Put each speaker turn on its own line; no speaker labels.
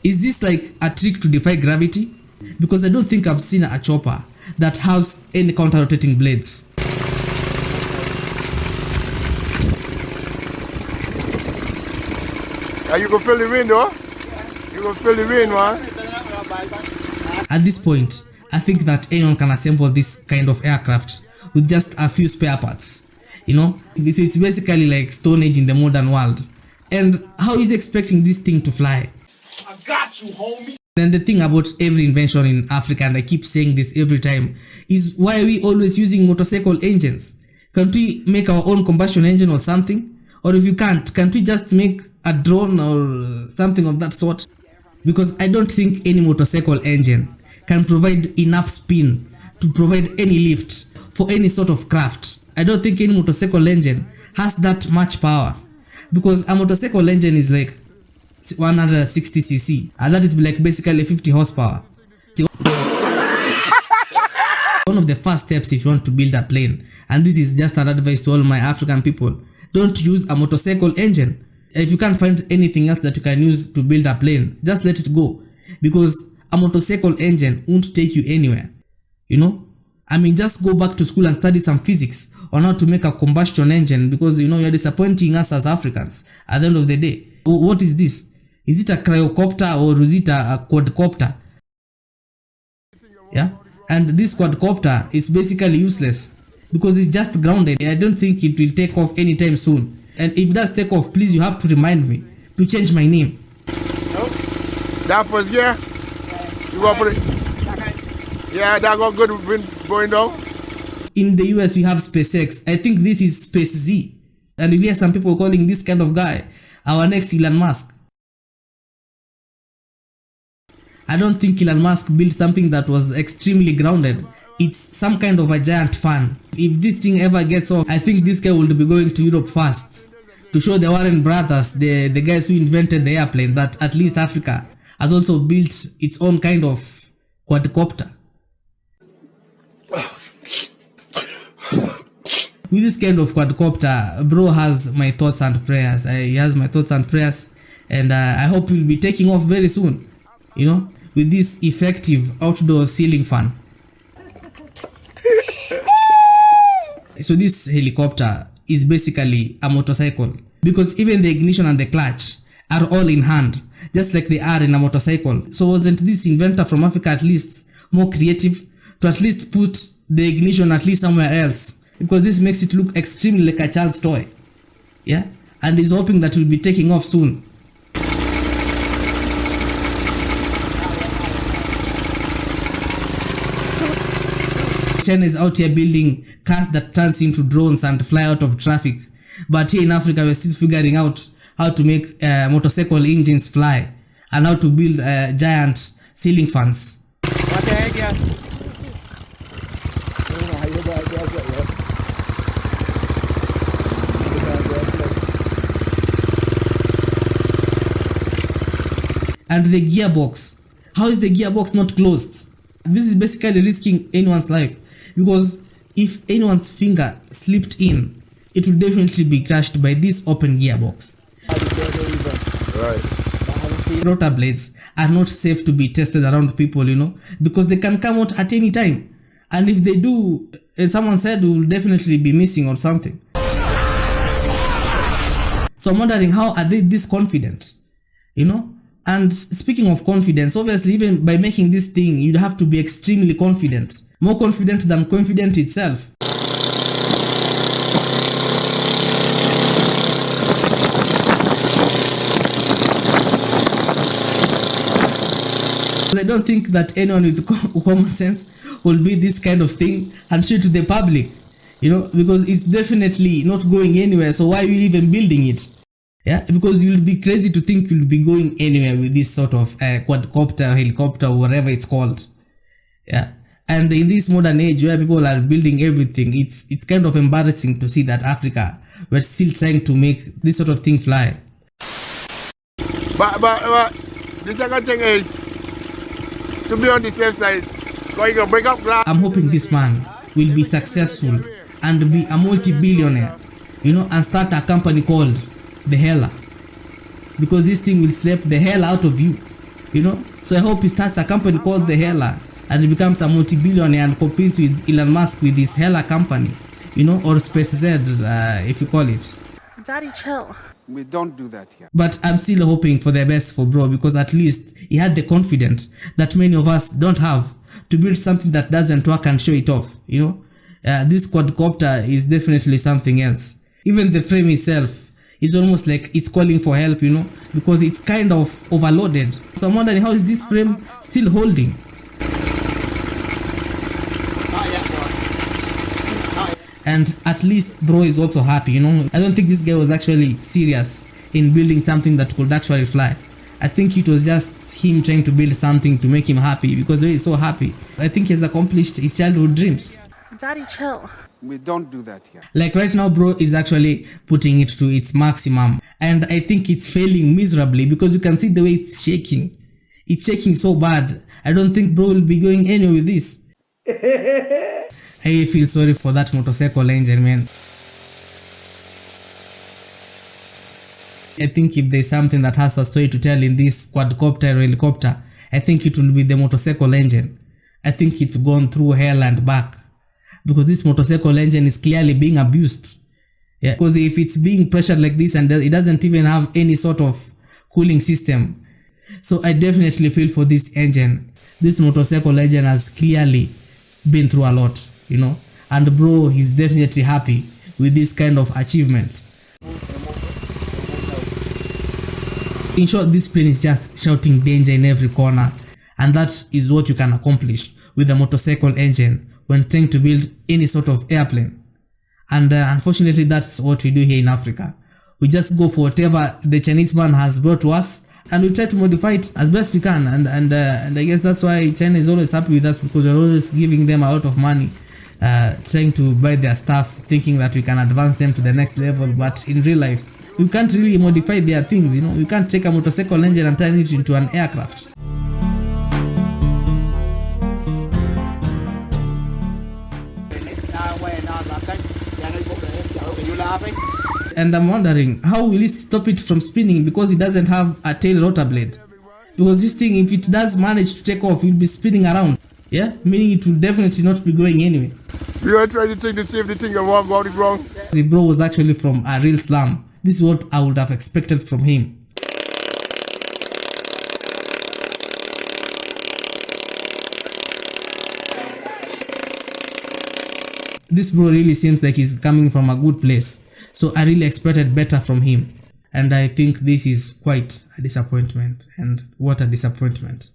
Is this like a trick to defy gravity? Because I don't think I've seen a chopper that has any counter-rotating blades.
You can feel the wind, though. You can feel the wind, man.
At this point, I think that anyone can assemble this kind of aircraft with just a few spare parts. You know, so it's basically like Stone Age in the modern world. And how is he expecting this thing to fly?
I got you, homie.
Then the thing about every invention in Africa, and I keep saying this every time, is why are we always using motorcycle engines? Can't we make our own combustion engine or something? Or if you can't we just make a drone or something of that sort? Because I don't think any motorcycle engine can provide enough spin to provide any lift for any sort of craft. I don't think any motorcycle engine has that much power, because a motorcycle engine is like 160cc, and that is like basically 50 horsepower. One of the first steps if you want to build a plane, and this is just an advice to all my African people, don't use a motorcycle engine. If you can't find anything else that you can use to build a plane, just let it go, because a motorcycle engine won't take you anywhere. You know, I mean, just go back to school and study some physics on how to make a combustion engine, because you know you're disappointing us as Africans at the end of the day. What is this? Is it a cryocopter or is it a quadcopter? Yeah, and this quadcopter is basically useless because it's just grounded. I don't think it will take off anytime soon. And if it does take off, please, you have to remind me to change my name.
That first gear? You go put it? Yeah, that got good wind going down.
In the US, we have SpaceX. I think this is Space Z. And we hear some people calling this kind of guy our next Elon Musk. I don't think Elon Musk built something that was extremely grounded. It's some kind of a giant fan. If this thing ever gets off, I think this guy will be going to Europe first to show the Warren brothers, the guys who invented the airplane, that at least Africa has also built its own kind of quadcopter. With this kind of quadcopter, bro has my thoughts and prayers. He has my thoughts and prayers, and I hope he'll be taking off very soon, you know, with this effective outdoor ceiling fan. So this helicopter is basically a motorcycle, because even the ignition and the clutch are all in hand, just like they are in a motorcycle. So wasn't this inventor from Africa at least more creative to at least put the ignition at least somewhere else? Because this makes it look extremely like a child's toy. Yeah, and he's hoping that we'll be taking off soon. China is out here building cars that turns into drones and fly out of traffic, but here in Africa we're still figuring out how to make motorcycle engines fly and how to build giant ceiling fans. And the gearbox, how is the gearbox not closed? This is basically risking anyone's life, because if anyone's finger slipped in, it will definitely be crushed by this open gearbox. Right. Rotor blades are not safe to be tested around people, you know, because they can come out at any time, and if they do, someone said will definitely be missing or something. So I'm wondering, how are they this confident, you know? And speaking of confidence, obviously even by making this thing, you'd have to be extremely confident. More confident than confident itself. I don't think that anyone with common sense will be this kind of thing and show it to the public, you know, because it's definitely not going anywhere. So why are you even building it? Yeah, because you'll be crazy to think you'll be going anywhere with this sort of quadcopter, helicopter, whatever it's called. Yeah, and in this modern age where people are building everything, it's kind of embarrassing to see that Africa, we're still trying to make this sort of thing fly.
But the second thing is to be on the safe side. Going to break up glass.
I'm hoping this man will be successful and be a multi-billionaire, you know, and start a company called the Hella, because this thing will slap the hell out of you. you know. So I hope he starts a company called the Hella and he becomes a multi-billionaire and competes with Elon Musk with his Hella company, you know, or Space Z, if you call it.
Daddy, chill.
We don't do that here.
But I'm still hoping for the best for bro, because at least he had the confidence that many of us don't have to build something that doesn't work and show it off, you know. This quadcopter is definitely something else. Even the frame itself is almost like it's calling for help, you know, because it's kind of overloaded. So I'm wondering, how is this frame still holding? And at least bro is also happy, you know. I don't think this guy was actually serious in building something that could actually fly. I think it was just him trying to build something to make him happy, because he's so happy. I think he has accomplished his childhood dreams.
Daddy, chill.
We don't do that here.
Like right now, bro is actually putting it to its maximum, and I think it's failing miserably, because you can see the way it's shaking. It's shaking so bad. I don't think bro will be going anywhere with this. I feel sorry for that motorcycle engine, man. I think if there's something that has a story to tell in this quadcopter or helicopter, I think it will be the motorcycle engine. I think it's gone through hell and back, because this motorcycle engine is clearly being abused. Yeah, because if it's being pressured like this and it doesn't even have any sort of cooling system. So I definitely feel for this engine. This motorcycle engine has clearly been through a lot, you know, and bro he's definitely happy with this kind of achievement. In short, this plane is just shouting danger in every corner, and that is what you can accomplish with a motorcycle engine when trying to build any sort of airplane. And unfortunately, that's what we do here in Africa. We just go for whatever the Chinese man has brought to us, and we try to modify it as best we can. And I guess that's why China is always happy with us, because we're always giving them a lot of money, trying to buy their stuff, thinking that we can advance them to the next level. But in real life, we can't really modify their things, you know. We can't take a motorcycle engine and turn it into an aircraft. And I'm wondering, how will it stop it from spinning, because it doesn't have a tail rotor blade? Because this thing, if it does manage to take off, it will be spinning around. Yeah, meaning it will definitely not be going anywhere.
You are trying to take the safety thing and walk about it wrong.
If bro was actually from a real slum, this is what I would have expected from him. This bro really seems like he's coming from a good place, so I really expected better from him, and I think this is quite a disappointment, and what a disappointment.